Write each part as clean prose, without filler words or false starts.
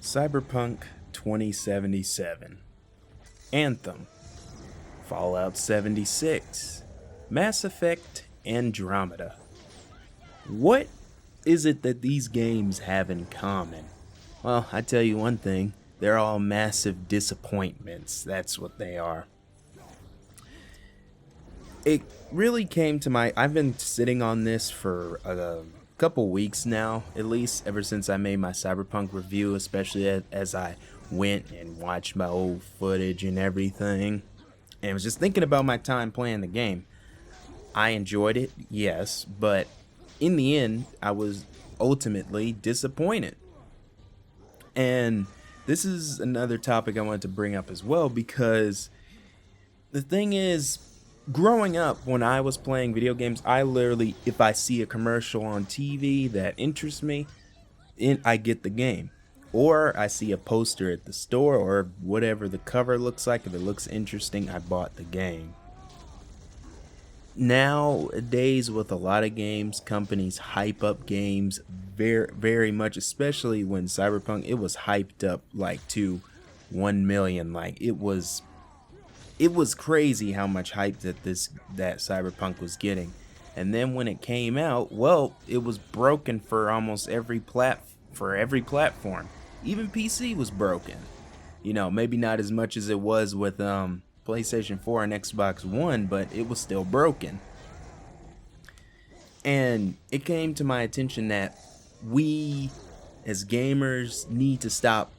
Cyberpunk 2077, Anthem, Fallout 76, Mass Effect Andromeda. What is it that these games have in common? Well, I tell you one thing, they're all massive disappointments. That's what they are. It really came to my. I've been sitting on this for a couple weeks now, at least ever since I made my Cyberpunk review, especially as I went and watched my old footage and everything. And was just thinking about my time playing the game. I enjoyed it, yes, but in the end, I was ultimately disappointed. And this is another topic I wanted to bring up as well because the thing is, growing up when I was playing video games, I literally, if I see a commercial on TV that interests me, I get the game. Or I see a poster at the store or whatever the cover looks like. If it looks interesting, I bought the game. Nowadays, with a lot of games, companies hype up games very, very much, especially when Cyberpunk, it was hyped up like to 1 million. Like it was crazy how much hype that Cyberpunk was getting. And then when it came out, well, it was broken for almost every platform. Even PC was broken. Maybe not as much as it was with PlayStation 4 and Xbox One, but it was still broken. And it came to my attention that we as gamers need to stop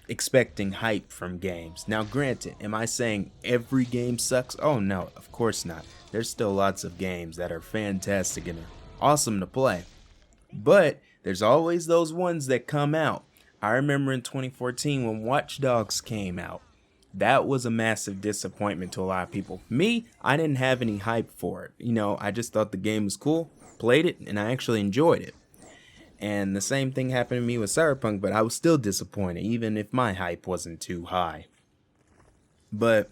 expecting hype from games. Now, granted, am I saying every game sucks? Oh no, of course not. There's still lots of games that are fantastic and are awesome to play. But there's always those ones that come out. I remember in 2014 when Watch Dogs came out. That was a massive disappointment to a lot of people. Me, I didn't have any hype for it. I just thought the game was cool, played it, and I actually enjoyed it. And the same thing happened to me with Cyberpunk, but I was still disappointed, even if my hype wasn't too high. But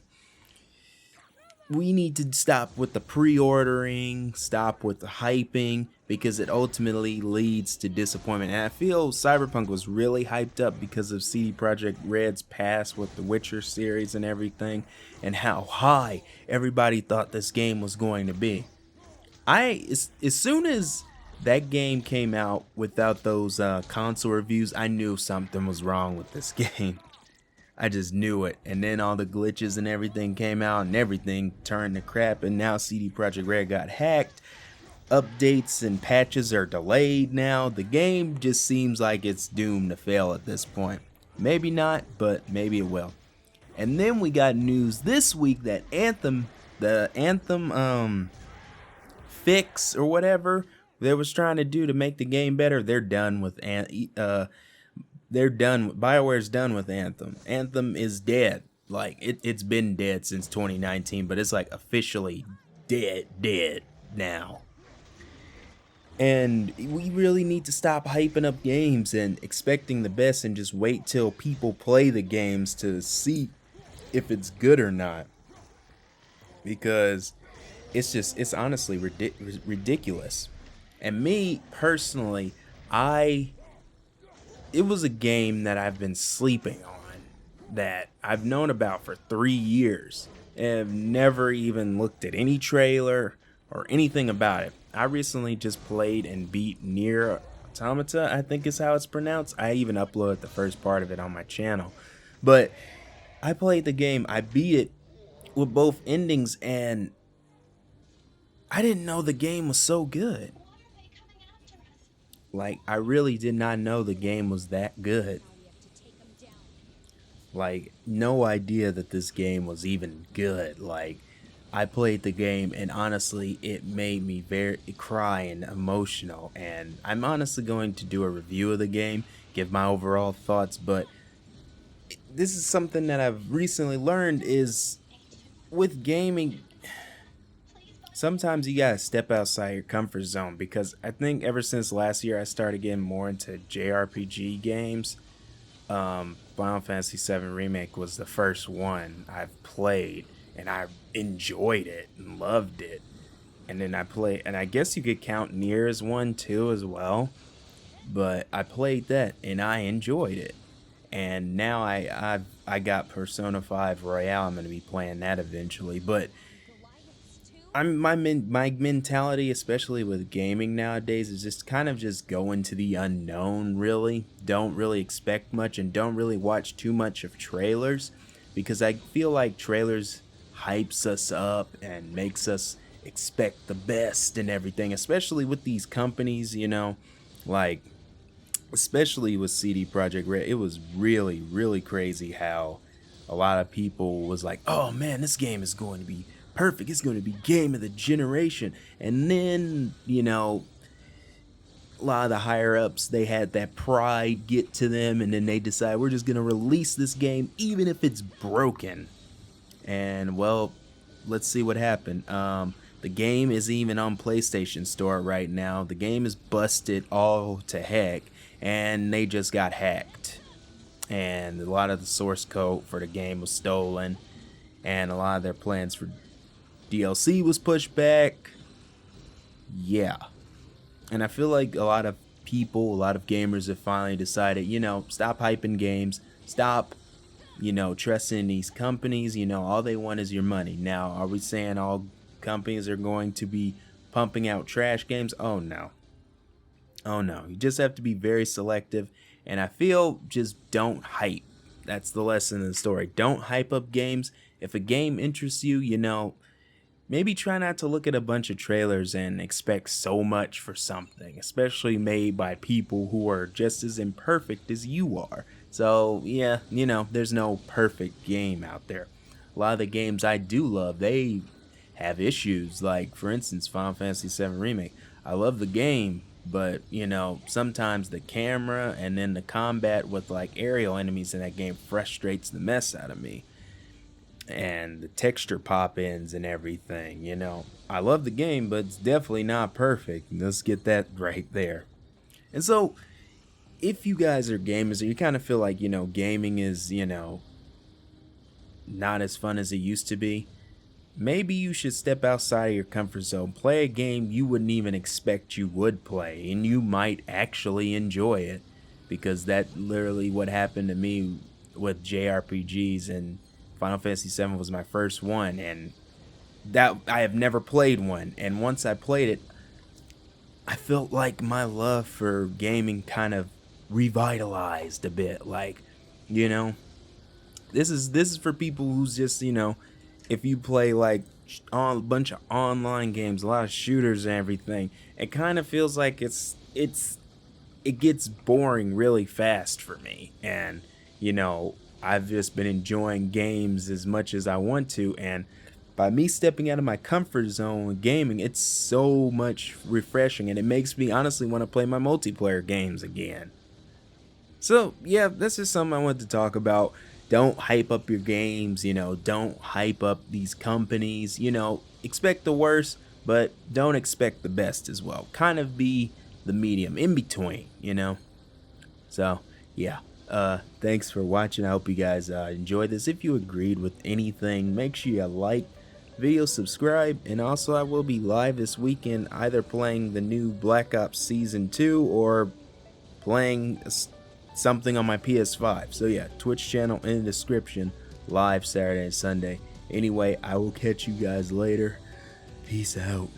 we need to stop with the pre-ordering, stop with the hyping, because it ultimately leads to disappointment. And I feel Cyberpunk was really hyped up because of CD Projekt Red's past with the Witcher series and everything, and how high everybody thought this game was going to be. As soon as that game came out without those console reviews, I knew something was wrong with this game. I just knew it. And then all the glitches and everything came out and everything turned to crap. And now CD Projekt Red got hacked. Updates and patches are delayed now. The game just seems like it's doomed to fail at this point. Maybe not, but maybe it will. And then we got news this week that the Anthem fix or whatever they was trying to do to make the game better, they're done with BioWare's done with Anthem. Anthem is dead. Like it's been dead since 2019, but it's like officially dead now. And we really need to stop hyping up games and expecting the best and just wait till people play the games to see if it's good or not. Because it's honestly ridiculous. And me personally, it was a game that I've been sleeping on, that I've known about for 3 years and have never even looked at any trailer or anything about it. I recently just played and beat Nier Automata, I think is how it's pronounced. I even uploaded the first part of it on my channel. But I played the game, I beat it with both endings, and I didn't know the game was so good. Like, I really did not know the game was that good. Like, no idea that this game was even good. Like, I played the game and honestly, it made me very cry and emotional. And I'm honestly going to do a review of the game, give my overall thoughts. But this is something that I've recently learned is with gaming, sometimes you gotta step outside your comfort zone, because I think ever since last year I started getting more into JRPG games. Final Fantasy VII Remake was the first one I've played, and I enjoyed it and loved it. And then I guess you could count Nier as one too as well. But I played that and I enjoyed it. and now I got Persona 5 Royale. I'm gonna be playing that eventually, but my mentality, especially with gaming nowadays, is just kind of just go into the unknown. Really, don't really expect much, and don't really watch too much of trailers, because I feel like trailers hypes us up and makes us expect the best and everything. Especially with these companies, like especially with CD Projekt Red, it was really really crazy how a lot of people was like, "Oh man, this game is going to be perfect. It's going to be game of the generation." And then, a lot of the higher ups, they had that pride get to them, and then they decide we're just going to release this game even if it's broken. And well, let's see what happened. The game is even on PlayStation Store right now. The game is busted all to heck, and they just got hacked. And a lot of the source code for the game was stolen, and a lot of their plans for DLC was pushed back. Yeah. And I feel like a lot of people, a lot of gamers have finally decided, stop hyping games, stop, trusting these companies. All they want is your money. Now, are we saying all companies are going to be pumping out trash games? Oh no. Oh no. You just have to be very selective. And I feel just don't hype. That's the lesson of the story. Don't hype up games. If a game interests you, maybe try not to look at a bunch of trailers and expect so much for something, especially made by people who are just as imperfect as you are. So, yeah, there's no perfect game out there. A lot of the games I do love, they have issues. Like, for instance, Final Fantasy VII Remake. I love the game, but, sometimes the camera and then the combat with, like, aerial enemies in that game frustrates the mess out of me. And the texture pop-ins and everything, I love the game, but it's definitely not perfect. Let's get that right there. And so, if you guys are gamers, or you kind of feel like, gaming is, not as fun as it used to be, maybe you should step outside of your comfort zone, play a game you wouldn't even expect you would play, and you might actually enjoy it, because that's literally what happened to me with JRPGs, and Final Fantasy VII was my first one, and that I have never played one. And once I played it, I felt like my love for gaming kind of revitalized a bit. Like, this is for people who's just, if you play like a bunch of online games, a lot of shooters and everything, it kind of feels like it gets boring really fast for me. And I've just been enjoying games as much as I want to, and by me stepping out of my comfort zone with gaming, it's so much refreshing, and it makes me honestly want to play my multiplayer games again. So yeah, that's just something I wanted to talk about. Don't hype up your games, don't hype up these companies, expect the worst, but don't expect the best as well. Kind of be the medium in between, So yeah. Thanks for watching. I hope you guys enjoyed this. If you agreed with anything, make sure you like the video, subscribe, and also I will be live this weekend, either playing the new Black Ops Season 2 or playing something on my PS5. So yeah, Twitch channel in the description, live Saturday and Sunday. Anyway, I will catch you guys later. Peace out.